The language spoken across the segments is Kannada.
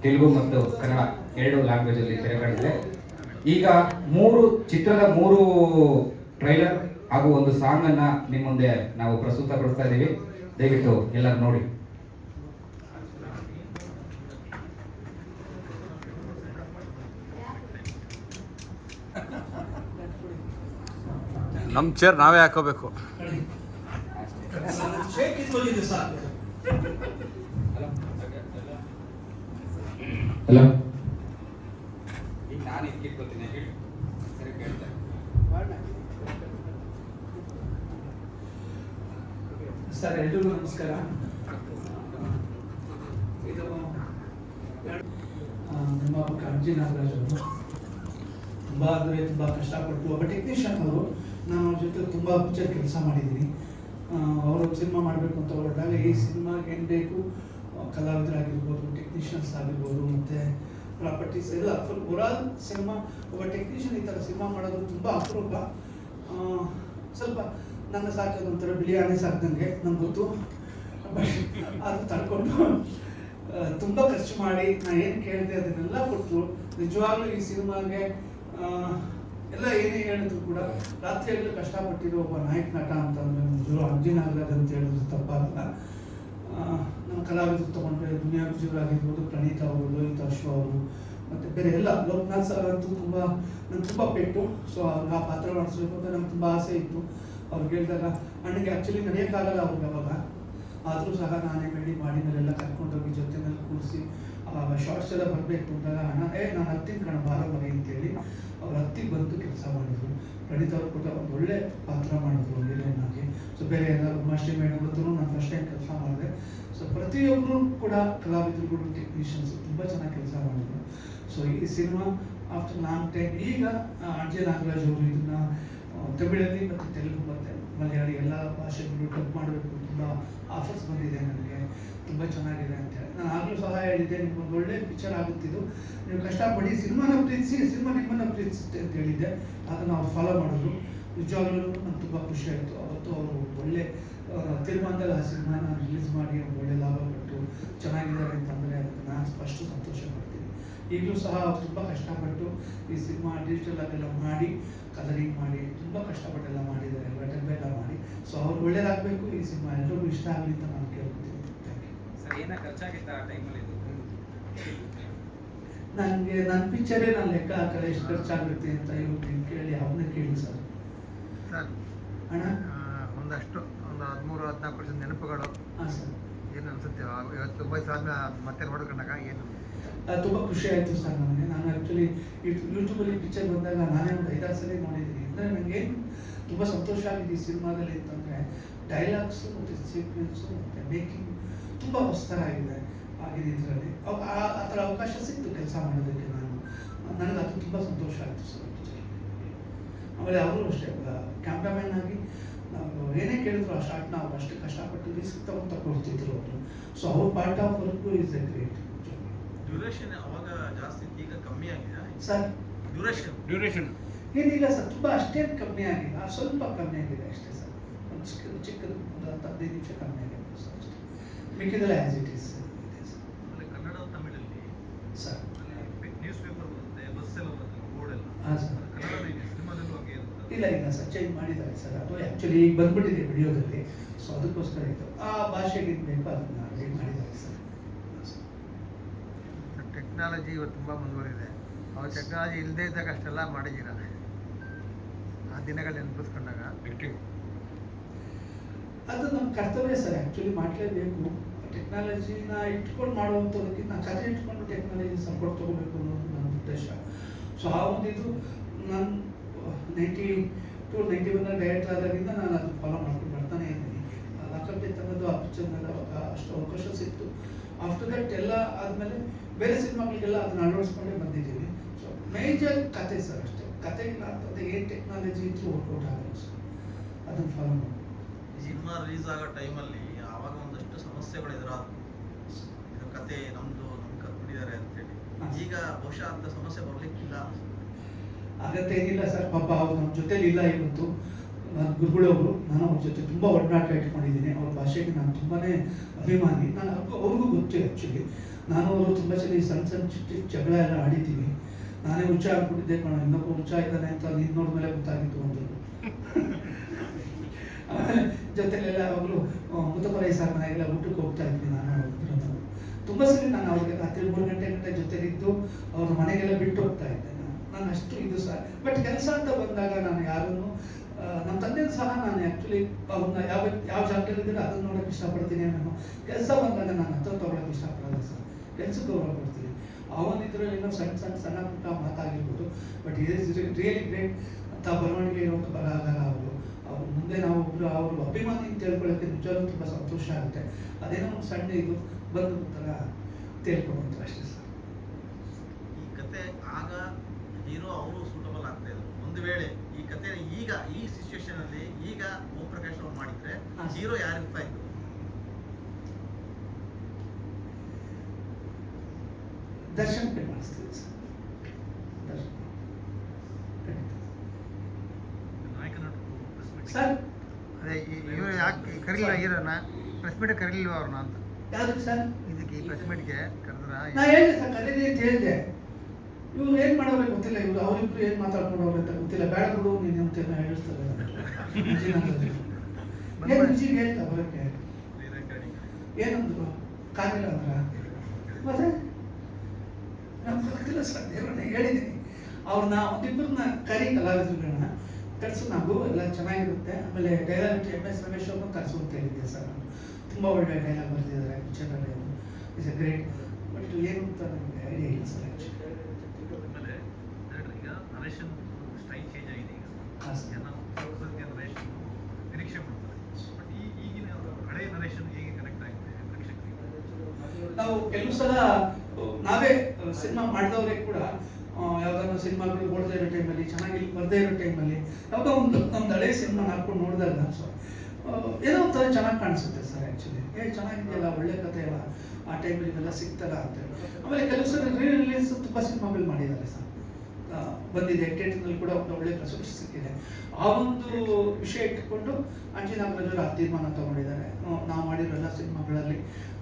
ತೆಲುಗು ಮತ್ತು ಕನ್ನಡ 2 ಲ್ಯಾಂಗ್ವೇಜಲ್ಲಿ ತೆರೆ ಕಂಡಿದೆ. ಈಗ ಚಿತ್ರದ 3 ಟ್ರೈಲರ್ ಹಾಗೂ ಒಂದು ಸಾಂಗ್ ಅನ್ನ ನಿಮ್ಮ ಮುಂದೆ ನಾವು ಪ್ರಸ್ತುತಪಡಿಸ್ತಾ ಇದ್ದೀವಿ. ದಯವಿಟ್ಟು ಎಲ್ಲರೂ ನೋಡಿ. ನಮ್ಮ ಚೇರ್ ನಾವೇ ಹಾಕೋಬೇಕು. ಹಲೋ, ಈಗ ನಾನು ಇಟ್ಕೊತೀನಿ, ಸರಿ ಕೇಳ್ತಾ. ಸರ್, ಎಲ್ರಿಗೂ ನಮಸ್ಕಾರ. ಇದು ನಮ್ಮ ಕಾಂಜಿ ನಾಗರಾಜ್ ಅವರು ತುಂಬ ಕಷ್ಟಪಟ್ಟು ಒಬ್ಬ ಟೆಕ್ನಿಷಿಯನ್ ಅವರು. ನಾನು ಅವ್ರ ಜೊತೆ ತುಂಬ ಪಿಕ್ಚರ್ ಕೆಲಸ ಮಾಡಿದ್ದೀನಿ. ಅವರು ಸಿನಿಮಾ ಮಾಡಬೇಕು ಅಂತ ಹೊರಟಾಗ ಈ ಸಿನಿಮಾಗೆ ಏನು ಬೇಕು, ಕಲಾವಿದರಾಗಿರ್ಬೋದು, ಟೆಕ್ನಿಷಿಯನ್ಸ್ ಆಗಿರ್ಬೋದು, ಮತ್ತು ಪ್ರಾಪರ್ಟೀಸ್ ಎಲ್ಲ ಫುಲ್ ಓವರಾಲ್ ಸಿನಿಮಾ. ಒಬ್ಬ ಟೆಕ್ನಿಷಿಯನ್ ಈ ಥರ ಸಿನಿಮಾ ಮಾಡೋದು ತುಂಬ ಅಪರೂಪ. ಸ್ವಲ್ಪ ನನ್ನ ಸಾಕೋದು ಒಂಥರ ಬಿಳಿ ಆನೆ ಸಾಕಿದಂಗೆ ನಂಗೆ ಗೊತ್ತು. ಬಟ್ ಅದು ತಡ್ಕೊಂಡು ತುಂಬ ಖರ್ಚು ಮಾಡಿ ನಾನು ಏನು ಕೇಳಿದೆ ಅದನ್ನೆಲ್ಲ ಕೊಟ್ಟರು. ನಿಜವಾಗ್ಲೂ ಈ ಸಿನಿಮಾಗೆ ಎಲ್ಲ ಏನೇ ಹೇಳಿದ್ರು ಕೂಡ ರಾತ್ರಿಯಲ್ಲೂ ಕಷ್ಟಪಟ್ಟಿರೋ ಒಬ್ಬ ನಾಯಕ ನಟ ಅಂತಂದರೆ ನಿಜರು ಅಂಜಿ ನಾಗರಾಜ್ ಅಂತ ಹೇಳಿದ್ರು ತಪ್ಪಾಗಲ್ಲ. ನಮ್ಮ ಕಲಾವಿದರು ತೊಗೊಂಡ್ರೆ ದುನಿಯಾ ವಿಜಯವರಾಗಿರ್ಬೋದು, ಪ್ರಣೀತಾ ಅವರು, ಲೋಹಿತ್ ಅಶ್ವ ಅವರು, ಮತ್ತು ಬೇರೆ ಎಲ್ಲ ಲೋಕನಾಥ್ ಸರ್ ಅಂತೂ ನಂಗೆ ತುಂಬ ಪೆಟ್ಟು. ಸೊ ಅವ್ರಿಗೆ ಆ ಪಾತ್ರ ಮಾಡಿಸ್ಬೇಕು ಅಂತ ನಂಗೆ ತುಂಬ ಆಸೆ ಇತ್ತು. ಅವ್ರಿಗೆ ಹೇಳಿದಾಗ ಅಣ್ಣಗೆ ಆ್ಯಕ್ಚುಲಿ ನಡೆಯೋಕ್ಕಾಗಲ್ಲ ಅವ್ರಿಗೆ ಅವಾಗ, ಆದರೂ ಸಹ ನಾನೇ ಮಾಡಿನಲ್ಲೆಲ್ಲ ಕರ್ಕೊಂಡೋಗಿ ಜೊತೆನಲ್ಲಿ ಕೂರಿಸಿ ಶಾರ್ಟ್ಸ್ ಎಲ್ಲ ಬರಬೇಕು ಅಂದಾಗ ಅಣ್ಣ ನಾನು ಹತ್ತಿನ ಕಣ ಬಾರ ಮನೆ ಅಂತೇಳಿ ಅವ್ರು ಹತ್ತಿಗೆ ಬಂದು ಕೆಲಸ ಮಾಡಿದ್ರು. ಪ್ರಣೀತ್ ಅವರು ಕೂಡ ಒಂದು ಒಳ್ಳೆ ಪಾತ್ರ ಮಾಡಿದ್ರು ಹೀರೋಯಿನ್ ಆಗಿ. ಸೊ ಬೇರೆ ಎಲ್ಲರೂ ಉಮಾಶ್ರೀ ಮೇಡಮ್ ಹತ್ರ ನಾನು ಫಸ್ಟ್ ಟೈಮ್ ಕೆಲಸ ಮಾಡಿದೆ. ಸೊ ಪ್ರತಿಯೊಬ್ಬರು ಕೂಡ ಕಲಾವಿದರುಗಳು, ಟೆಕ್ನಿಷಿಯನ್ಸ್ ತುಂಬ ಚೆನ್ನಾಗಿ ಕೆಲಸ ಮಾಡಿದ್ರು. ಸೊ ಈ ಸಿನಿಮಾ ಆಫ್ಟರ್ ಲಾಂಗ್ ಟೈಮ್ ಈಗ ಅಂಜಿ ನಾಗರಾಜ್ ಅವರು ಇದನ್ನು ತಮಿಳಲ್ಲಿ ಮತ್ತು ತೆಲುಗು ಮತ್ತು ಮಲಯಾಳಿ ಎಲ್ಲ ಭಾಷೆಗಳು ಡಬ್ ಮಾಡಬೇಕು. ತುಂಬ ಆಫರ್ಸ್ ಬಂದಿದೆ ನನಗೆ, ತುಂಬ ಚೆನ್ನಾಗಿದೆ ಅಂತೇಳಿ. ನಾನು ಆಗಲೂ ಸಹ ಹೇಳಿದ್ದೆ, ನಿಮ್ಗೊಂದು ಒಳ್ಳೆ ಪಿಕ್ಚರ್ ಆಗುತ್ತಿದ್ದು, ನೀವು ಕಷ್ಟಪಡಿ, ಸಿನಿಮಾನ ಪ್ರೀತಿಸಿ, ಸಿನಿಮಾ ನಿಮ್ಮನ್ನು ಪ್ರೀತಿಸುತ್ತೆ ಅಂತ ಹೇಳಿದ್ದೆ. ಅದನ್ನು ಅವ್ರು ಫಾಲೋ ಮಾಡಿದ್ರು. ನಿಜವಾಗ್ಲೂ ನಂಗೆ ತುಂಬ ಖುಷಿ ಆಯಿತು. ಅವತ್ತು ಅವರು ಒಳ್ಳೆ ತೀರ್ಮಾನದಲ್ಲಿ ಆ ಸಿನಿಮಾನ ರಿಲೀಸ್ ಮಾಡಿ ಒಳ್ಳೆ ಲಾಭ ಕೊಟ್ಟು ಚೆನ್ನಾಗಿದ್ದಾರೆ ಅಂತಂದರೆ ಅದಕ್ಕೆ ನಾನು ಫಸ್ಟು ಸಂತೋಷ ಪಡ್ತೀನಿ. ಈಗಲೂ ಸಹ ಅವ್ರು ತುಂಬ ಕಷ್ಟಪಟ್ಟು ಈ ಸಿನಿಮಾ ಡಿಜಿಟಲ್ ಆಗೆಲ್ಲ ಮಾಡಿ, ಕಲರಿಂಗ್ ಮಾಡಿ ತುಂಬ ಕಷ್ಟಪಟ್ಟೆಲ್ಲ ಮಾಡಿದ್ದಾರೆ, ಎಲ್ಲ ಮಾಡಿ. ಸೊ ಅವ್ರು ಒಳ್ಳೇದಾಗಬೇಕು, ಈ ಸಿನಿಮಾ ಎಲ್ಲರಿಗೂ ಇಷ್ಟ ಆಗಲಿ ಅಂತ ನಾನು ಕೇಳ್ಕೊತೀನಿ. ಸರ್, ಏನೋ ಖರ್ಚಾಗಿತ್ತು ಆ ಟೈಮಲ್ಲಿ? ನನಗೆ ನನ್ನ ಪಿಕ್ಚರೇ ನಾನು ಲೆಕ್ಕ ಹಾಕಲ್ಲ ಎಷ್ಟು ಖರ್ಚಾಗುತ್ತೆ ಅಂತ. ಇವ್ರು ನೀವು ಕೇಳಿ, ಅವನ್ನ ಕೇಳಿ ಸರ್. ಅಣ್ಣ ಒಂದಷ್ಟು ಒಂದು 13-14 ನೆನಪುಗಳು. ಹಾಂ ಸರ್. ಏನು ಅನಿಸುತ್ತೆ ಇವತ್ತು ವಯಸ್ಸಾದ್ಮೇಲೆ ಮತ್ತೆ ನೋಡ್ಕೊಂಡಾಗ ಏನು ತುಂಬ ಖುಷಿ ಆಯಿತು ಸರ್ ನನಗೆ. ನಾನು ಆ್ಯಕ್ಚುಲಿ ಯೂಟ್ಯೂಬಲ್ಲಿ ಪಿಕ್ಚರ್ ಬಂದಾಗ ನಾನೇ ಒಂದು 5-6 ಸಲ ನೋಡಿದ್ದೀನಿ. ಅಂದರೆ ನನಗೇನು ತುಂಬ ಸಂತೋಷ ಆಗಿದೆ ಈ ಸಿನಿಮಾದಲ್ಲಿ ಅಂತಂದರೆ ಡೈಲಾಗ್ಸು ಮತ್ತು ಸೀಕ್ವೆನ್ಸು ಮತ್ತು ಮೇಕಿಂಗ್ ತುಂಬ ಹೊಸತರಾಗಿದೆ ಇದರಲ್ಲಿ. ಆ ಥರ ಅವಕಾಶ ಸಿಕ್ತು ಕೆಲಸ ಮಾಡೋದಕ್ಕೆ. ನನಗೆ ಅದು ತುಂಬ ಸಂತೋಷ ಆಯಿತು ಸರ್. ಆಮೇಲೆ ಅವರು ಅಷ್ಟೇ ಕ್ಯಾಮ್ರಾಮ್ಯಾನ್ ಆಗಿ ನಾವು ಏನೇ ಕೇಳಿದ್ರು ಆ ಶಾರ್ಟ್ ನಾವು ಅಷ್ಟೇ ಕಷ್ಟಪಟ್ಟು ರಿಸ್ಕ್ ತಗೊಂಡು ಕೊಡ್ತಿದ್ರು ಅವರು. ಸೊ ಅವ್ರ part of work is a great. Duration ಅವಾಗ ಜಾಸ್ತಿ, ಈಗ ಕಮ್ಮಿ ಆಗಿದೆ ಸರ್. ಡ್ಯೂರೇಷನ್ ಏನಿಲ್ಲ ಸರ್, ತುಂಬ ಅಷ್ಟೇನು ಕಮ್ಮಿ ಆಗಿಲ್ಲ, ಸ್ವಲ್ಪ ಕಮ್ಮಿ ಆಗಿದೆ ಅಷ್ಟೇ ಸರ್. ಒಂದು ಚಿಕ್ಕದು ಒಂದು 10-15 ನಿಮಿಷ ಕಮ್ಮಿ ಆಗಿದೆ ಸರ್ ಅಷ್ಟೇ. ಮಿಕ್ಕಿದೆಲ್ಲ ಆ್ಯಸ್ ಇಟ್ ಈಸ್ ಕನ್ನಡ ತಮಿಳಲ್ಲಿ ಸರ್. ನ್ಯೂಸ್ ಪೇಪರ್ ಬರುತ್ತೆ, ಬಸ್ ಎಲ್ಲ ಬರುತ್ತೆ, ಬೋರ್ಡ್ ಎಲ್ಲ. ಹಾಂ ಸರ್. ಕನ್ನಡ ಸಿನಿಮಾದಲ್ಲೂ ಹಾಗೆ ಇರುತ್ತೆ? ಇಲ್ಲ ಸರ್, ಚೇಂಜ್ ಮಾಡಿದ್ದಾರೆ ಸರ್. ಅದು ಆ್ಯಕ್ಚುಲಿ ಈಗ ಬಂದ್ಬಿಟ್ಟಿದೆ ವಿಡಿಯೋದಲ್ಲಿ. ಸೊ ಅದಕ್ಕೋಸ್ಕರ ಇದು ಆ ಭಾಷೆಗೆ ಬೇಕು ಅದನ್ನು ರೆಡಿ ಮಾಡಿದ್ದಾರೆ ಸರ್. ಟೆಕ್ನಾಲಜಿ ಇವತ್ತು ತುಂಬ ಮುಂದುವರಿದೆ. ಅವಾಗ ಟೆಕ್ನಾಲಜಿ ಇಲ್ಲದೇ ಇದ್ದಾಗ ಅಷ್ಟೆಲ್ಲ ಮಾಡಿದ್ದೀರ. ಆ ದಿನಗಳು ನೆನಪಿಸ್ಕೊಂಡಾಗ ಅದು ನಮ್ಮ ಕರ್ತವ್ಯ ಸರ್. ಆ್ಯಕ್ಚುಲಿ ಮಾಡಲೇಬೇಕು. ಟೆಕ್ನಾಲಜಿನ ಇಟ್ಕೊಂಡು ಮಾಡುವಂಥದಕ್ಕಿಂತ ನಾನು ಕಥೆ ಇಟ್ಕೊಂಡು ಟೆಕ್ನಾಲಜಿ ಸಪೋರ್ಟ್ ತೊಗೋಬೇಕು ಅನ್ನೋದು ನನ್ನ ಉದ್ದೇಶ. ಸೊ ಆ ಒಂದು ಇದು ನಾನು 92-91 ಡೈರೆಕ್ಟರ್ ಆದಾಗಿಂದ ನಾನು ಅದನ್ನು ಫಾಲೋ ಮಾಡ್ಕೊಂಡು ಬರ್ತಾನೆ ಇದ್ದೀನಿ. ಲಾಕಪ್ ಡೆತ್ ಅನ್ನೋದು ಆ ಪಿಕ್ಚರ್ನೆಲ್ಲ ಅಷ್ಟು ಅವಕಾಶ ಸಿಕ್ತು. ಆಫ್ಟರ್ ದಟ್ ಎಲ್ಲ ಆದಮೇಲೆ ಬೇರೆ ಸಿನಿಮಾಗಳಿಗೆಲ್ಲ ಅದನ್ನು ಅಳವಡಿಸ್ಕೊಂಡೇ ಬಂದಿದ್ದೀವಿ. ಸೊ ಮೇಜರ್ ಕತೆ ಸರ್ ಅಷ್ಟೇ. ಕತೆ ಇಲ್ಲ ಅಂತಂದರೆ ಏನು ಟೆಕ್ನಾಲಜಿ ಇದ್ರೂ ವರ್ಕೌಟ್ ಆಗಲ್ಲ ಸರ್. ಅದನ್ನು ಫಾಲೋ ಮಾಡಿ. ಸಿನಿಮಾ ರಿಲೀಸ್ ಆಗೋ ಟೈಮಲ್ಲಿ ಆವಾಗ ಒಂದಷ್ಟು ಸಮಸ್ಯೆಗಳು ಎದುರಾದವು. ಇದು ಕತೆ ನಮ್ಮದು ಕರ್ಕೊಂಡಿದ್ದಾರೆ ಅಂತೇಳಿ. ಈಗ ಬಹುಶಃ ಅಂಥ ಸಮಸ್ಯೆ ಬರಲಿಕ್ಕಿಲ್ಲ. ಅಗತ್ಯ ಏನಿಲ್ಲ ಸರ್. ಪಾಪ ಅವ್ರು ನಮ್ಮ ಜೊತೆಲಿ ಇಲ್ಲ ಇವತ್ತು. ನಾನು ಗುರುಗಳವರು, ನಾನು ಅವ್ರ ಜೊತೆ ತುಂಬ ಒಡನಾಟ ಇಟ್ಕೊಂಡಿದ್ದೀನಿ. ಅವ್ರ ಭಾಷೆಗೆ ನಾನು ತುಂಬಾ ಅಭಿಮಾನಿ. ನಾನು ಅವ್ರಿಗೂ ಗೊತ್ತು ಆ್ಯಕ್ಚುಲಿ. ನಾನು ಅವರು ತುಂಬ ಸಲ ಸಣ್ಣ ಸಣ್ಣ ಚಿಕ್ಕ ಜಗಳ ಎಲ್ಲ ಆಡಿದ್ದೀವಿ. ನಾನೇ ಹುಚ್ಚ ಆಗ್ಬಿಟ್ಟಿದ್ದೆ ಕಣ, ಇನ್ನೊಬ್ಬ ಹುಚ್ಚ ಇದ್ದಾನೆ ಅಂತ ನೀನು ನೋಡಿದ್ಮೇಲೆ ಗೊತ್ತಾಗಿತ್ತು ಒಂದು. ಆಮೇಲೆ ಜೊತೆಲೆಲ್ಲ ಯಾವಾಗಲೂ ಮುತ್ತಪರೈ ಸರ್ ಮನೆಗೆಲ್ಲ ಊಟಕ್ಕೆ ಹೋಗ್ತಾ ಇದ್ವಿ ನಾನು. ತುಂಬ ಸರಿ ನಾನು ಅವ್ರಿಗೆ ರಾತ್ರಿ 3 ಗಂಟೆ ಜೊತೆಲಿದ್ದು ಅವ್ರ ಮನೆಗೆಲ್ಲ ಬಿಟ್ಟು ಹೋಗ್ತಾ ಇದ್ದೆ. ನಾನು ಅಷ್ಟು ಇದು ಸಹ. ಬಟ್ ಕೆಲಸ ಅಂತ ಬಂದಾಗ ನಾನು ಯಾರನ್ನು ನಮ್ಮ ತಂದೆ ಸಹ ನಾನು ಆ್ಯಕ್ಚುಲಿ ಅವ್ರನ್ನ ಯಾವ ಜಾಗದಲ್ಲಿದ್ದರೆ ಅದನ್ನು ನೋಡೋಕ್ಕೆ ಇಷ್ಟಪಡ್ತೀನಿ. ನಾನು ಕೆಲಸ ಬಂದಾಗ ನಾನು ಹತ್ರ ತೊಗೊಳಕ್ಕೆ ಇಷ್ಟಪಡಲ್ಲ ಸರ್, ಕೆಲಸಕ್ಕೆ ಗೌರವ ಕೊಡ್ತೀನಿ. ಅವನಿದ್ರಲ್ಲಿ ಏನೋ ಸಣ್ಣ ಪುಟ್ಟ ಮಾತಾಗಿರ್ಬೋದು, ಬಟ್ ಈಸ್ ರಿಯಲಿ ಗ್ರೇಟ್ ಅಂತ ಬರವಣಿಗೆ ಇರುವಂಥ ಬರಹಗಾರ ಅವರು. ಮುಂದೆ ನಾವು ಒಬ್ಬರು ಅವರು ಅಭಿಮಾನಿ ಅಂತ ಹೇಳ್ಕೊಳ್ಳೋಕ್ಕೆ ನಿಜವಾಗ್ಲೂ ತುಂಬ ಸಂತೋಷ ಆಗುತ್ತೆ. ಅದೇನೋ ಒಂದು ಸಣ್ಣ ಇದು ಬಂದು ಥರ ತಿಳ್ಕೊಬೋದು ಅಷ್ಟೇ ಸರ್. ಈ ಕತೆ ಆಗ ಹೀರೋ ಅವರು ಸೂಟಬಲ್ ಆಗ್ತಾ ಇದ್ರು. ಒಂದು ವೇಳೆ ಈ ಕತೆ ಈಗ ಈ ಸಿಚುವೇಶನ್ ಅಲ್ಲಿ ಈಗ ಓಂ ಪ್ರಕಾಶ್ ಅವ್ರು ಮಾಡಿದ್ರೆ ಹೀರೋ ಯಾರಿರ್ತಾ ಇದ್ರು? ದರ್ಶನ್ ಪೇ ಮಾಡಿಸ್ತೀವಿ ಸರ್. ದರ್ಶನ್ ಸರ್. ಅದೇ ಇವರು ಯಾಕೆ ಕರೀಲಿಲ್ಲ ಹೀರೋನ? ಪ್ರೆಸ್ ಮೀಟ್ ಕರೀಲಿಲ್ವ ಅವ್ರನ್ನ ಅಂತ? ಯಾವ್ದು ಸರ್? ಇದಕ್ಕೆ ಈ ಪ್ರೆಸ್ ಮೀಟ್ಗೆ ಕರೆದ್ರ? ನಾ ಹೇಳಿದೆ ಸರ್, ಕರೀಲಿ ಅಂತ ಹೇಳಿದೆ. ಇವ್ರು ಏನು ಮಾಡೋರೆ ಗೊತ್ತಿಲ್ಲ, ಇವ್ರು ಅವರಿಬ್ರು ಏನು ಮಾತಾಡ್ಕೊಂಡವ್ರೆ ಅಂತ ಗೊತ್ತಿಲ್ಲ. ಬೇಡ ಬಿಡು ನೀನು ಅಂತ ಹೇಳ್ತಾರೆ. ಏನು ವಿಜಿಗೆ ಹೇಳ್ತಾ ಬರೋಕ್ಕೆ ಏನಂದ್ರು ಕಾಗಿಲ್ಲ ಅಂದ್ರ ಮತ್ತೆ ನಮ್ಗೆ ಗೊತ್ತಿಲ್ಲ ಸರ್. ದೇವ್ರನ್ನ ಹೇಳಿದ್ದೀನಿ ಅವ್ರನ್ನ ಒಂದಿಬ್ಬರನ್ನ ಕರಿ ಕಲಾವಿದರುಗಳನ್ನ ಕರೆಸು, ನಾವು ಎಲ್ಲ ಚೆನ್ನಾಗಿರುತ್ತೆ. ಆಮೇಲೆ ಡೈಲಾಗ್ MS ರಮೇಶ್ ಅವ್ರನ್ನ ಕರೆಸು ಅಂತ ಹೇಳಿದ್ದೆ ಸರ್. ನಾನು ತುಂಬ ಒಳ್ಳೆ ಡೈಲಾಗ್ ಬರ್ತಿದ್ದಾರೆ ಪಿಕ್ಚರಲ್ಲಿ. Is a great. ಬಟ್ ಏನು ಅಂತ ನನಗೆ ಐಡಿಯಾ ಇಲ್ಲ sir actually. Narration style change ಆಗಿದೆ ಈಗ. ಹಾಂ ಸರ್. ಜನ ನರೇಶನ್ ನಿರೀಕ್ಷೆ ಮಾಡ್ತಾರೆ. ಬಟ್ ಈಗಿನ ಹಳೆಯ ನರೇಶನ್ ಹೇಗೆ ಕನೆಕ್ಟ್ ಆಗಿದೆ ಪ್ರೇಕ್ಷಕರಿಗೆ? ನಾವು ಕೆಲವು ಸಲ ನಾವೇ ಸಿನಿಮಾ ಮಾಡಿದವರೇ ಕೂಡ ಯಾವುದಾದ್ರು ಸಿನಿಮಾಗಳು ಓಡದೇ ಇರೋ ಟೈಮಲ್ಲಿ, ಚೆನ್ನಾಗಿ ಬರದೇ ಇರೋ ಟೈಮಲ್ಲಿ ಯಾವುದೋ ಒಂದು ನಮ್ದು ಹಳೆ ಸಿನಿಮಾ ಹಾಕ್ಕೊಂಡು ನೋಡಿದಾಗ ಸೊ ಏನೋ ಒಂಥರ ಚೆನ್ನಾಗಿ ಕಾಣಿಸುತ್ತೆ ಸರ್ ಆ್ಯಕ್ಚುಲಿ. ಚೆನ್ನಾಗಿದೆಯಲ್ಲ, ಒಳ್ಳೆ ಕಥೆ ಅಲ್ಲ, ಆ ಟೈಮಲ್ಲಿ ಇದೆಲ್ಲ ಸಿಗ್ತಾರ ಅಂತ. ಆಮೇಲೆ ಕೆಲವು ಸಲ ರಿಲೀಸ್ ತುಂಬ ಸಿನಿಮಾಗಳು ಮಾಡಿದ್ದಾರೆ ಸರ್, ಬಂದಿದೆ. ಥಿಯೇಟರ್ನಲ್ಲಿ ಕೂಡ ಒಂದು ಒಳ್ಳೆ ಪ್ರಶಂಸೆ ಸಿಕ್ಕಿದೆ. ಆ ಒಂದು ವಿಷಯ ಇಟ್ಕೊಂಡು ಅಂಜಿ ನಾಗರಾಜರು ಆ ತೀರ್ಮಾನ ತಗೊಂಡಿದ್ದಾರೆ. ನಾವು ಮಾಡಿರೋ ಎಲ್ಲ ಸಿನಿಮಾಗಳಲ್ಲಿ,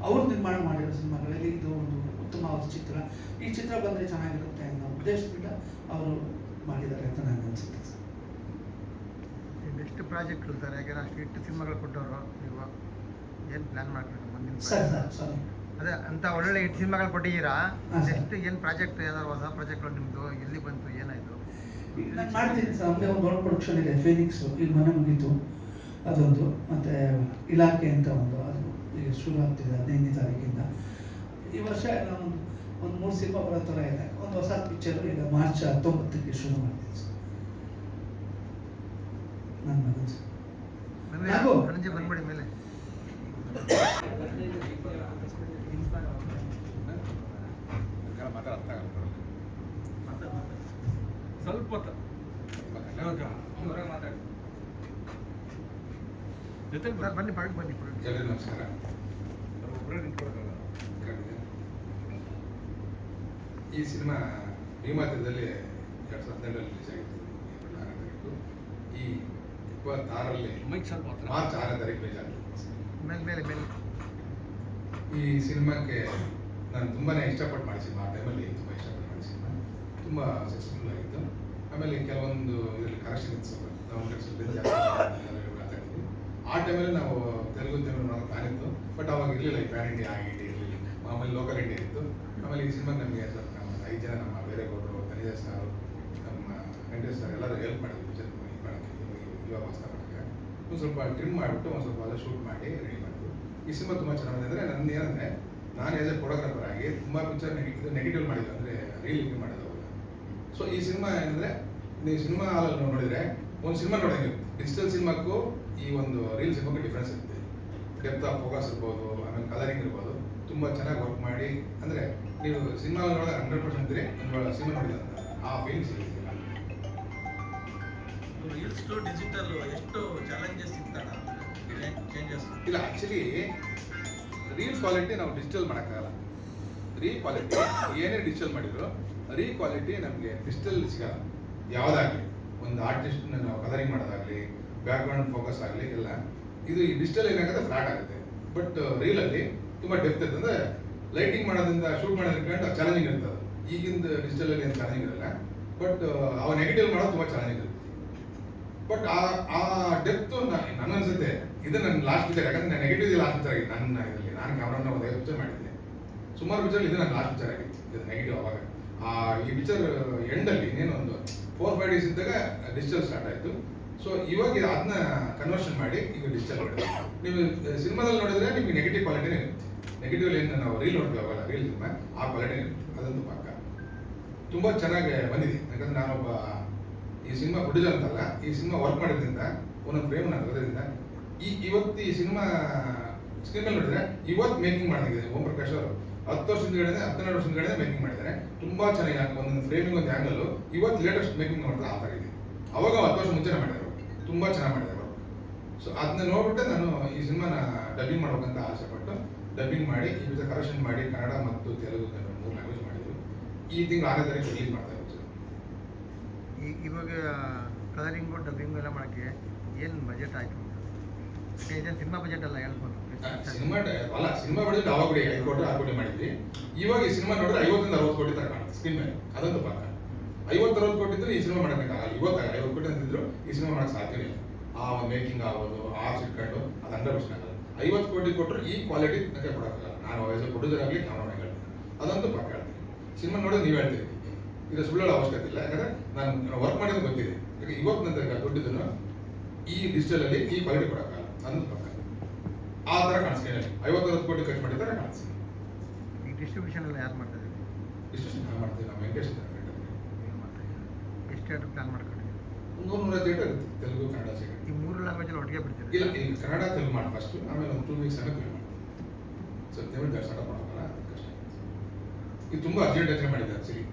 ಅವರು ನಿರ್ಮಾಣ ಮಾಡಿರೋ ಸಿನಿಮಾಗಳಲ್ಲಿ ಇದು ಒಂದು ಉತ್ತಮವಾದ ಚಿತ್ರ. ಈ ಚಿತ್ರ ಬಂದರೆ ಚೆನ್ನಾಗಿರುತ್ತೆ ಅನ್ನೋ ಉದ್ದೇಶದಿಂದ ಅವರು ಮಾಡಿದ್ದಾರೆ ಅಂತ ನನಗೆ ಅನಿಸುತ್ತೆ ಸರ್. ನೆಕ್ಸ್ಟ್ ಪ್ರಾಜೆಕ್ಟ್ ಇರ್ತಾರೆ, ಯಾಕೆಂದ್ರೆ ಅಷ್ಟು 8 ಸಿನಿಮಾಗಳು ಕೊಟ್ಟವರು ನೀವು ಏನು ಪ್ಲ್ಯಾನ್ ಮಾಡ್ತೀರಾ ಮುಂದಿನ? ಸರ್ ಅದೇ ಅಂತ ಒಳ್ಳೆ 8 ಸಿನಿಮಾಗಳು ಕೊಟ್ಟಿದ್ದೀರಾ. ಹಾಂ ಸರ್. ನೆಕ್ಸ್ಟ್ ಏನು ಪ್ರಾಜೆಕ್ಟ್, ಏನಾದ್ರು ಹೊಸ ಪ್ರಾಜೆಕ್ಟ್ಗಳು ನಿಮ್ಮದು ಎಲ್ಲಿ ಬಂತು, ಏನಾಯಿತು? ಈಗ ನಾನು ಮಾಡ್ತೀನಿ ಸರ್. ನಮ್ಮದೇ ಒಂದು ದೊಡ್ಡ ಪ್ರೊಡಕ್ಷನ್ ಇದೆ, ಫೀನಿಕ್ಸು. ಈಗ ಮನೆ ಮುಗೀತು ಅದೊಂದು. ಮತ್ತು ಇಲಾಖೆ ಅಂತ ಒಂದು, ಅದು ಈಗ ಶುರು ಆಗ್ತಿದೆ 15ನೇ ತಾರೀಕಿಂದ. ಈ ವರ್ಷ ಒಂದು 3 ಸಿನಿಮಾ ಬರೋ ಥರ ಇದೆ. ಒಂದು ಹೊಸ ಪಿಕ್ಚರು ಈಗ ಮಾರ್ಚ್ 19ಕ್ಕೆ ಶುರು ಮಾಡ್ತೀನಿ ಸರ್. ನನ್ನ ಮಗನ ಸರ್. ಯಾಕೋ ನನಗೆ ಬಂದ್ಬಿಡಿ ಮೇಲೆ. ಸ್ವಲ್ಪ ಜೊತೆಗೆ ಸರ್ ಬನ್ನಿ, ಪಾರ್ಕ್ ಬನ್ನಿ. ಎಲ್ಲರಿಗೂ ನಮಸ್ಕಾರ. ಒಬ್ಬರೇ ನಿಂತ್ಕೊಳಕ್ಕಾಗಲ್ಲ. ಈ ಸಿನಿಮಾ ಭೀಮಾತೀರದಲ್ಲಿ 2012 ರಿಲೀಸ್ ಆಗಿತ್ತು. ಏಪ್ರಿಲ್ 6ನೇ ತಾರೀಕು. ಈ 26ರಲ್ಲಿ ಮೈಕ್ ಸ್ವಲ್ಪ ಮಾತ್ರ. ಮಾರ್ಚ್ 6ನೇ ತಾರೀಕು ರಿಲೀಸ್ ಆಗಿತ್ತು. ಮೇಲೆ ಮೇಲೆ. ಈ ಸಿನಿಮಾಕ್ಕೆ ನಾನು ತುಂಬಾ ಇಷ್ಟಪಟ್ಟು ಮಾಡಿ ಸಿನಿಮಾ. ಆ ಟೈಮಲ್ಲಿ ತುಂಬ ಇಷ್ಟಪಟ್ಟು ಮಾಡಿ ಸಿನಿಮಾ. ತುಂಬ ಸಕ್ಸಸ್ಫುಲ್ ಆಗಿತ್ತು. ಆಮೇಲೆ ಕೆಲವೊಂದು ಇದರಲ್ಲಿ ಕರೆಕ್ಷನ್ ಇತ್ತು, ನಾವು ಮಾತಾಡ್ತೀವಿ. ಆ ಟೈಮಲ್ಲಿ ನಾವು ತೆಲುಗು ನೋಡೋದು ಪ್ಲಾನ್ ಇತ್ತು, ಬಟ್ ಅವಾಗ ಇರಲಿಲ್ಲ. ಈ ಪ್ಯಾನ್ ಇಂಡಿಯಾ ಆಗಿಟ್ಟು ಇರಲಿಲ್ಲ, ಆಮೇಲೆ ಲೋಕಲ್ ಇಂಡಿಯಾ ಇತ್ತು. ಆಮೇಲೆ ಈ ಸಿನಿಮಾ ನಮಗೆ ಸ್ವಲ್ಪ ನಮ್ಮ 5 ಜನ, ನಮ್ಮ ಬೇರೆಗೌಡರು, ಧನಂಜಯ ಸರ್, ನಮ್ಮ ವೆಂಕಟೇಶ್ ಸರ್ ಎಲ್ಲರೂ ಹೆಲ್ಪ್ ಮಾಡಿದ್ರು ಪಿಕ್ಚರ್ ಮಾಡೋಕ್ಕೆ. ಇವಾಗ ಹೊಸ ಮಾಡೋಕ್ಕೆ ಒಂದು ಸ್ವಲ್ಪ ಟ್ರಿಮ್ ಮಾಡಿಬಿಟ್ಟು ಒಂದು ಸ್ವಲ್ಪ ಶೂಟ್ ಮಾಡಿ ರೆಡಿ ಮಾಡಿದ್ರು. ಈ ಸಿನಿಮಾ ತುಂಬ ಚೆನ್ನಾಗಿದೆ. ಅಂದರೆ ನನ್ನ ಏನಂದರೆ, ನಾನು ಆ್ಯಸ್ ಎ ಫೋಟೋಗ್ರಾಫರ್ ಆಗಿ ತುಂಬ ಪಿಕ್ಚರ್ ನೆಗೆಟಿವ್ ಮಾಡಿದ್ದು, ಅಂದರೆ ರೀಲ್ ಇದು ಮಾಡಿದ್ದು ಅವಾಗ. ಸೊ ಈ ಸಿನಿಮಾ ಏನಂದರೆ, ನೀವು ಸಿನಿಮಾ ಹಾಲಲ್ಲಿ ನೋಡಿದರೆ ಒಂದು ಸಿನಿಮಾ ನೋಡೋಂಗೆ, ಡಿಜಿಟಲ್ ಸಿನಿಮಾಕ್ಕೂ ಈ ಒಂದು ರೀಲ್ ಸಿನಿಮಾಕ್ಕೂ ಡಿಫ್ರೆನ್ಸ್ ಇರುತ್ತೆ. ಡೆಪ್ತ್ ಆಫ್ ಫೋಕಸ್ ಇರ್ಬೋದು, ಆಮೇಲೆ ಕಲರಿಂಗ್ ಇರ್ಬೋದು, ತುಂಬ ಚೆನ್ನಾಗಿ ವರ್ಕ್ ಮಾಡಿ. ಅಂದರೆ ನೀವು ಸಿನಿಮಾ ನೋಡಿದಾಗ 100% ಇದ್ರೆ ಒಂದು ಸಿನಿಮಾ ನೋಡಿದ ಆ ಫೀಲಿಂಗ್ಸ್ ಇರುತ್ತೆ. ರೀಲ್ಸ್ ಟು ಡಿಜಿಟಲ್ ಎಷ್ಟು ಚಾಲೆಂಜಸ್ ಇತ್ತಣ್ಣ, ಚೇಂಜಸ್? ಇಲ್ಲ, ಆ್ಯಕ್ಚುಲಿ ರೀಲ್ ಕ್ವಾಲಿಟಿ ನಾವು ಡಿಜಿಟಲ್ ಮಾಡೋಕ್ಕಾಗಲ್ಲ. ರೀ ಕ್ವಾಲಿಟಿ ಏನೇ ಡಿಜಿಟಲ್ ಮಾಡಿದ್ರು ರೀ ಕ್ವಾಲಿಟಿ ನಮಗೆ ಡಿಜಿಟಲ್ ಸಿಗಲ್ಲ. ಯಾವುದಾಗಲಿ ಒಂದು ಆರ್ಟಿಸ್ಟ್ನ ನಾವು ಕಲರಿಂಗ್ ಮಾಡೋದಾಗಲಿ, ಬ್ಯಾಕ್ಗ್ರೌಂಡ್ ಫೋಕಸ್ ಆಗಲಿ ಎಲ್ಲ, ಇದು ಈ ಡಿಜಿಟಲ್ ಏನಾಗುತ್ತೆ ಫ್ಲಾಟ್ ಆಗುತ್ತೆ. ಬಟ್ ರೀಲಲ್ಲಿ ತುಂಬ ಡೆಪ್ತ್ ಇರ್ತದೆ. ಅಂದರೆ ಲೈಟಿಂಗ್ ಮಾಡೋದ್ರಿಂದ ಶೂಟ್ ಮಾಡೋದ್ರಿಂದ ಚಾಲೆಂಜಿಂಗ್ ಇರ್ತದೆ. ಈಗಿಂದ ಡಿಜಿಟಲಲ್ಲಿ ಏನು ಚಾಲೆಂಜಿಂಗ್ ಇರಲ್ಲ, ಬಟ್ ಅವ ನೆಗೆಟಿವ್ ಮಾಡೋದು ತುಂಬ ಚಾಲೆಂಜಿಂಗ್ ಇರುತ್ತೆ. ಬಟ್ ಆ ಡೆಪ್ತು ನನ್ನ ಅನ್ಸುತ್ತೆ ಇದು ನನ್ನ ಲಾಸ್ಟ್ ಪಿಕ್ಚರ್. ಯಾಕಂದ್ರೆ ನಾನು ನೆಗೆಟಿವ್ ಲಾಸ್ಟ್ ಪಿಕ್ಚರ್ ಆಗಿತ್ತು ನನ್ನ ಇದರಲ್ಲಿ. ನಾನು ಕ್ಯಾಮ್ರಾನ ಒಂದು 5 ಪಿಕ್ಚರ್ ಮಾಡಿದ್ದೆ, ಸುಮಾರು ಪಿಕ್ಚರ್ ಇದು ನನ್ನ ಲಾಸ್ಟ್ ಪಿಕ್ಚರ್ ಆಗಿತ್ತು. ಇದು ನೆಗೆಟಿವ್ ಅವಾಗ ಈ ಪಿಕ್ಚರ್ ಎಂಡಲ್ಲಿ ಇನ್ನೇನು ಒಂದು 4-5 ಡೇಸ್ ಇದ್ದಾಗ ಡಿಜಿಟಲ್ ಸ್ಟಾರ್ಟ್ ಆಯಿತು. ಸೊ ಇವಾಗ ಅದನ್ನ ಕನ್ವರ್ಷನ್ ಮಾಡಿ ಈಗ ಡಿಜಿಟಲ್ ಮಾಡಿದೆ. ನೀವು ಸಿನಿಮಾದಲ್ಲಿ ನೋಡಿದ್ರೆ ನಿಮಗೆ ನೆಗೆಟಿವ್ ಕ್ವಾಲಿಟಿನೇ ಇರುತ್ತೆ. ನೆಗೆಟಿವ್ ಏನು ನಾವು ರೀಲ್ ನೋಡ್ತೀವಲ್ಲ, ರೀಲ್ ಸಿನಿಮಾ ಆ ಕ್ವಾಲಿಟಿನೇ ಇರುತ್ತೆ. ಅದಂತೂ ಪಕ್ಕ ತುಂಬ ಚೆನ್ನಾಗಿ ಬಂದಿದೆ. ಯಾಕಂದ್ರೆ ನಾನೊಬ್ಬ ಈ ಸಿನಿಮಾ ಪ್ರೊಡ್ಯೂಸರ್ ಅಂತಲ್ಲ, ಈ ಸಿನಿಮಾ ವರ್ಕ್ ಮಾಡಿದ್ರಿಂದ ಒಂದೊಂದು ಫ್ರೇಮ್ ನಾನು ಅದರಿಂದ ಇವತ್ತು ಈ ಸಿನಿಮಾ ಸ್ಕ್ರೀನಲ್ಲಿ ನೋಡಿದ್ರೆ ಇವತ್ತು ಮೇಕಿಂಗ್ ಮಾಡಿದೆ ಓಂ ಪ್ರಕಾಶ್ ಅವರು 10 ವರ್ಷದ ಹಿಂದ್ಗಡೆ 12 ವರ್ಷದ ಹಿಂದ್ಗಡೆ ಮೇಕಿಂಗ್ ಮಾಡಿದ್ದಾರೆ. ತುಂಬ ಚೆನ್ನಾಗಿ ಒಂದೊಂದು ಫ್ರೇಮಿಂಗ್ ಒಂದು ಆ್ಯಂಗಲ್ ಇವತ್ತು ಲೇಟೆಸ್ಟ್ ಮೇಕಿಂಗ್ ಮಾಡಿದ್ರೆ ಆ ಥರ ಇದೆ. ಅವಾಗ 10 ವರ್ಷ ಮುಂಚೆನೇ ಮಾಡಿದ್ದಾರೆ, ತುಂಬ ಚೆನ್ನಾಗಿ ಮಾಡಿದ್ದಾರೆ. ಸೊ ಅದನ್ನ ನೋಡ್ಬಿಟ್ಟೆ ನಾನು ಈ ಸಿನಿಮಾನ ಡಬ್ಬಿಂಗ್ ಮಾಡ್ಬೇಕಂತ ಆಸೆ ಪಟ್ಟು ಡಬ್ಬಿಂಗ್ ಮಾಡಿ ಈ ಜೊತೆ ಕರೆಕ್ಷನ್ ಮಾಡಿ ಕನ್ನಡ ಮತ್ತು ತೆಲುಗು 3 ಲ್ಯಾಂಗ್ವೇಜ್ ಮಾಡಿದ್ರು. ಈ ತಿಂಗಳು 6ನೇ ತಾರೀಕು ರಿಲೀಸ್ ಮಾಡ್ತಾ ಇರೋದು. ಇವಾಗ ಕಲರಿಂಗು ಡಬ್ಬಿಂಗು ಎಲ್ಲ ಮಾಡೋಕ್ಕೆ ಏನು ಬಜೆಟ್ ಆಯಿತು? ಇದೇನು ಸಿನಿಮಾ ಬಜೆಟ್ ಎಲ್ಲ ಹೇಳ್ಬೋದು. ಸಿನಿಮಾ ಬಜೆಟ್ ಅವಾಗ ಕೂಡ 5 ಕೋಟಿ 6 ಕೋಟಿ ಮಾಡಿದ್ವಿ. ಇವಾಗ ಈ ಸಿನಿಮಾ ನೋಡಿದ್ರೆ 50 60 ಕೋಟಿ ತರ ಕಾಣುತ್ತೆ ಸ್ಕ್ರೀನ್ ಮೇಲೆ. ಅದಂತೂ ಪಕ್ಕ 50-60 ಕೋಟಿ ಇದ್ರೆ ಈ ಸಿನಿಮಾ ಮಾಡೋಕ್ಕಾಗಲ್ಲ. ಇವತ್ತು 50 ಕೋಟಿ ಅಂತಿದ್ರು ಈ ಸಿನಿಮಾ ಮಾಡೋಕ್ಕೆ ಸಾಧ್ಯನೇ ಇಲ್ಲ. ಆ ಒಂದು ಮೇಕಿಂಗ್ ಆಗೋದು ಆರ್ಟ್ಸ್ ಇಟ್ಕೊಂಡು ಅದು 100% ಆಗಲ್ಲ. 50 ಕೋಟಿ ಕೊಟ್ಟರು ಈ ಕ್ವಾಲಿಟಿ ನನಗೆ ಕೊಡೋಕ್ಕಾಗಲ್ಲ. ನಾನು ಆಸ್ ಎ ಪ್ರೊಡ್ಯೂಸರ್ ಆಗಲಿ ಕ್ಯಾಮ್ರಾಮನ್ ಹೇಳ್ತೀನಿ, ಅದಂತೂ ಪಕ್ಕ ಹೇಳ್ತೀನಿ. ಸಿನಿಮಾ ನೋಡೋದು ನೀವು ಹೇಳ್ತೀರಿ, ಇದು ಸುಳ್ಳೋಳ ಅವಶ್ಯಕತೆ ಇಲ್ಲ. ಯಾಕಂದ್ರೆ ನಾನು ವರ್ಕ್ ಮಾಡಿದ್ದು ಗೊತ್ತಿದೆ. ಯಾಕೆ ಇವತ್ತು ನಂತರ ದುಡ್ಡಿದ್ದನ್ನು ಈ ಡಿಜಿಟಲಲ್ಲಿ ಈ ಕ್ವಾಲಿಟಿ ಕೊಡೋಕ್ಕಾಗಲ್ಲ, ಅದನ್ನು ಪಕ್ಕ ಆ ಥರ ಕಾಣಿಸ್ತೀನಿ. 50-60 ಕೋಟಿ ಖರ್ಚು ಮಾಡಿದ್ದಾರೆ ಕಾಣಿಸ್ತೀನಿ. ಈ ಡಿಸ್ಟ್ರಿಬ್ಯೂಷನ್ ಎಲ್ಲ ಯಾರು ಮಾಡ್ತಾರೆ? ಡಿಸ್ಟ್ರಿಬ್ಯೂಷನ್ ನಾವು ಮಾಡ್ತೀವಿ. ನಾವು ವೆಂಕಟೇಶ್ ಎಷ್ಟು ಥಿಯೇಟರ್ ಪ್ಲಾನ್ ಮಾಡ್ಕೊಂಡಿದ್ದೀವಿ? 100 ಥಿಯೇಟರ್ ಇರುತ್ತೆ, ತೆಲುಗು ಕನ್ನಡ ಸೇರಿ. ಈ 3 ಲ್ಯಾಂಗ್ವೇಜಲ್ಲಿ ಒಟ್ಟಿಗೆ ಬಿಡ್ತೀವಿ? ಇಲ್ಲ, ಈ ಕನ್ನಡ ತೆಲುಗು ಮಾಡಿ ಫಸ್ಟು, ಆಮೇಲೆ ಒಂದು 2 ವೀಕ್ಸ್ ಅನ್ನೋ ಕ್ಲೀನ್ ಮಾಡಿ. ಸೊ ದೇವ್ರ ದರ್ಶನ ಮಾಡೋಕ್ಕಲ್ಲ, ಅದು ಕಷ್ಟ ಆಗುತ್ತೆ. ಇದು ತುಂಬ ಅರ್ಜೆಂಟ್ ಯೋಚನೆ ಮಾಡಿದ್ದೆ. ಆ್ಯಕ್ಚುಲಿ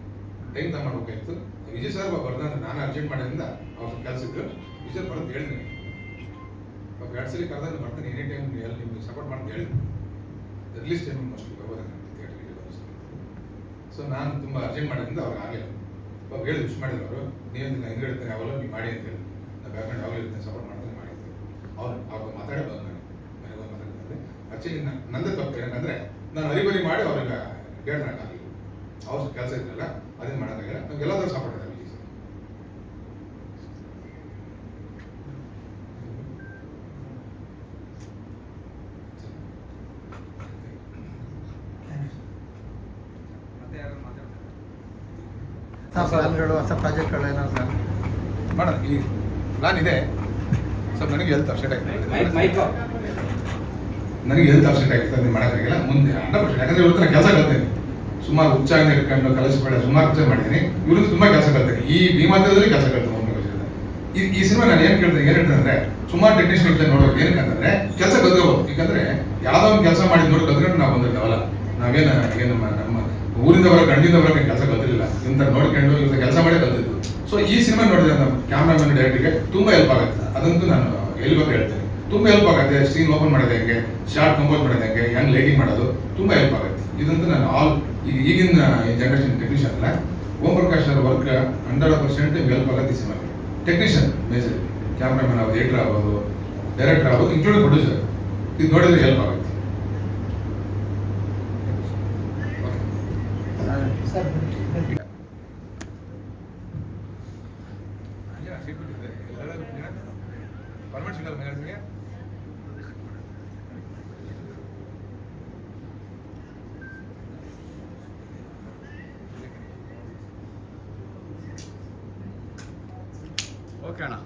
ಟೈಮ್ ತಗೊಂಡ್ಬೇಕಾಗಿತ್ತು. ವಿಜಯ್ ಸರ್ ಬರ್ದಂದ್ರೆ ನಾನು ಅರ್ಜೆಂಟ್ ಮಾಡಿದ್ರಿಂದ ಅವ್ರು ಸ್ವಲ್ಪ ಕೆಲಸ ಇದ್ರು. ವಿಜಯ್ ಬರೋದು ಹೇಳಿದ್ದೀನಿ, 2 ಸಲ ಕರೆದ್ರೆ ಬರ್ತೀನಿ, ಎನಿ ಟೈಮ್ ಎಲ್ಲಿ ನಿಮ್ಗೆ ಸಪೋರ್ಟ್ ಮಾಡ್ತೀನಿ ಹೇಳಿದ್ದೀನಿ. ರಿಲೀಸ್ ಟೈಮ್ ಮೋಸ್ಟ್ಲಿ ಬರ್ಬೋದು ಥಿಯೇಟರ್ಗೆ ಬರೋದು. ಸೊ ನಾನು ತುಂಬ ಅರ್ಜೆಂಟ್ ಮಾಡಿದ್ರಿಂದ ಅವ್ರಿಗೆ ಆಗಲಿಲ್ಲ. ಇವಾಗ ಹೇಳಿ ವಿಶ್ ಮಾಡಿದ್ರು ಅವರು, ನೀವಂತ ನಾನು ಹಿಂಗೆ ಹೇಳ್ತೇನೆ ಅವೆಲ್ಲ ನೀವು ಮಾಡಿ ಅಂತ ಹೇಳಿ. ನಾನು ಬ್ಯಾಕ್ಗ್ರೌಂಡ್ ಯಾವಾಗಲೂ ಇರ್ತೇನೆ, ಸಪೋರ್ಟ್ ಮಾಡ್ತೀನಿ ಮಾಡಿ ಅಂತ ಅವ್ರು ಮಾತಾಡಿ ಬಂದು ಮನೆಗೆ ಬಂದು ಮಾತಾಡಿದ್ರೆ ಆ್ಯಕ್ಚುಲಿ ನಂದೇ ತಪ್ಪು. ಏನಂದರೆ ನಾನು ಹರಿಬರಿ ಮಾಡಿ ಅವ್ರಿಗೆ ಡೇಟ್ ಆಗಲಿಲ್ಲ. ಅವ್ರು ಕೆಲಸ ಇದ್ರಲ್ಲ, ಅದೇನು ಮಾಡೋಕ್ಕಾಗಿಲ್ಲ. ನಮ್ಗೆ ಎಲ್ಲಾದರೂ ಸಪೋರ್ಟ್ ಇದೆ ವಿಜಯ್ ಹೊಸ ಪ್ಲಾನ್ಗಳು, ಹೊಸ ಪ್ರಾಜೆಕ್ಟ್ಗಳು ಏನಾದ್ರು ಸರ್ ಮಾಡೋಣ. ಈ ಪ್ಲಾನ್ ಇದೆ. ಸ್ವಲ್ಪ ನನಗೆ ಹೆಲ್ತ್ ಅಪ್ಸೆಟ್ ಆಗಿದೆ, ನನಗೆ ಹೆಲ್ತ್ ಅಪ್ಸೆಟ್ ಆಗಿತ್ತು, ಅದನ್ನು ಮಾಡೋಕ್ಕಾಗಿಲ್ಲ. ಮುಂದೆ 100%. ಯಾಕಂದರೆ ಇವತ್ತು ನಾನು ಕೆಲಸ ಕಲ್ತೇನೆ. ಸುಮಾರು ಉಚ್ಚಾರಣೆ ಇಟ್ಕೊಂಡು ಕಲಿಸ್ಬೇಡ ಸುಮಾರು ಕೆಲಸ ಮಾಡಿದ್ದೀನಿ. ಇವರಿಂದ ತುಂಬ ಕೆಲಸ ಕಲ್ತೇನೆ. ಈ ಭೀಮಾತ್ರದಲ್ಲಿ ಕೆಲಸ ಕಲ್ತೇನೆ. ಈ ಸಿನಿಮಾ ನಾನು ಏನು ಹೇಳ್ತೇನೆ ಅಂದರೆ ಸುಮಾರು ಟೆಕ್ನಿಷಿಯನ್ ಇರ್ತಾರೆ ನೋಡೋದು. ಏನಕ್ಕಂತಂದರೆ ಕೆಲಸ ಕಲ್ತ್ಕೋಬೋದು. ಯಾಕಂದರೆ ಯಾವುದೋ ಒಂದು ಕೆಲಸ ಮಾಡಿ ನೋಡಿ ಕಲ್ತ್ಕೊಂಡು ನಾವು ಬಂದಿರ್ತಾವಲ್ಲ, ನಾವೇನು ನಮ್ಮ ಊರಿಂದ ಬರೋ ಗಂಡಿಂದ ಬರೋಕ್ಕೆ ಕೆಲಸ ಕಲ್ತಿರಲಿಲ್ಲ. ಇಂಥ ನೋಡ್ಕೊಂಡು ಇವ್ರ ಕೆಲಸ ಮಾಡೇ ಕಲ್ತಿದ್ದು. ಸೊ ಈ ಸಿನಿಮಾ ನೋಡಿದ್ರೆ ನಮ್ಮ ಕ್ಯಾಮ್ರಾಮನ್ ಡೈರೆಕ್ಟ್ರಿಗೆ ತುಂಬ ಹೆಲ್ಪ್ ಆಗುತ್ತೆ. ಅದಂತೂ ನಾನು ಎಲ್ಲಿ ಬಗ್ಗೆ ಹೇಳ್ತೇನೆ, ತುಂಬ ಹೆಲ್ಪ್ ಆಗುತ್ತೆ. ಸ್ಕ್ರೀನ್ ಓಪನ್ ಮಾಡೋದು ಹೆಂಗೆ, ಶಾರ್ಟ್ ಕಂಪೋಸ್ ಮಾಡೋದು ಹೆಂಗೆ, ಹೆಂಗೆ ಲೈಟಿಂಗ್ ಮಾಡೋದು ತುಂಬ ಹೆಲ್ಪ್ ಆಗುತ್ತೆ. ಇದಂತೂ ನಾನು ಈಗಿನ ಜನರೇಷನ್ ಟೆಕ್ನಿಷಿಯನ್ ಅಲ್ಲ, ಓಂ ಪ್ರಕಾಶ್ ಅವ್ರ ವರ್ಕ್ 100% ಹೆಲ್ಪ್ ಆಗುತ್ತೆ ಈ ಸಿನಿಮಾಗೆ. ಟೆಕ್ನಿಷಿಯನ್ ಮೇಜರ್, ಕ್ಯಾಮ್ರಾಮನ್ ಆಗೋದು, ಎಡಿಟರ್ ಆಗೋದು, ಡೈರೆಕ್ಟರ್ ಆಗೋದು, ಇನ್ಕ್ಲೂಡಿಂಗ್ ಪ್ರೊಡ್ಯೂಸರ್, ಇದು ನೋಡಿದ್ರೆ ಹೆಲ್ಪ್ ಆಗುತ್ತೆ. ಸರ್ ಪರ್ಮಿಟ್ ಸಿಗಲ್ಲ ಮ್ಯಾನೇಜರ್ಗೆ. ಓಕೆ ಅಣ್ಣ.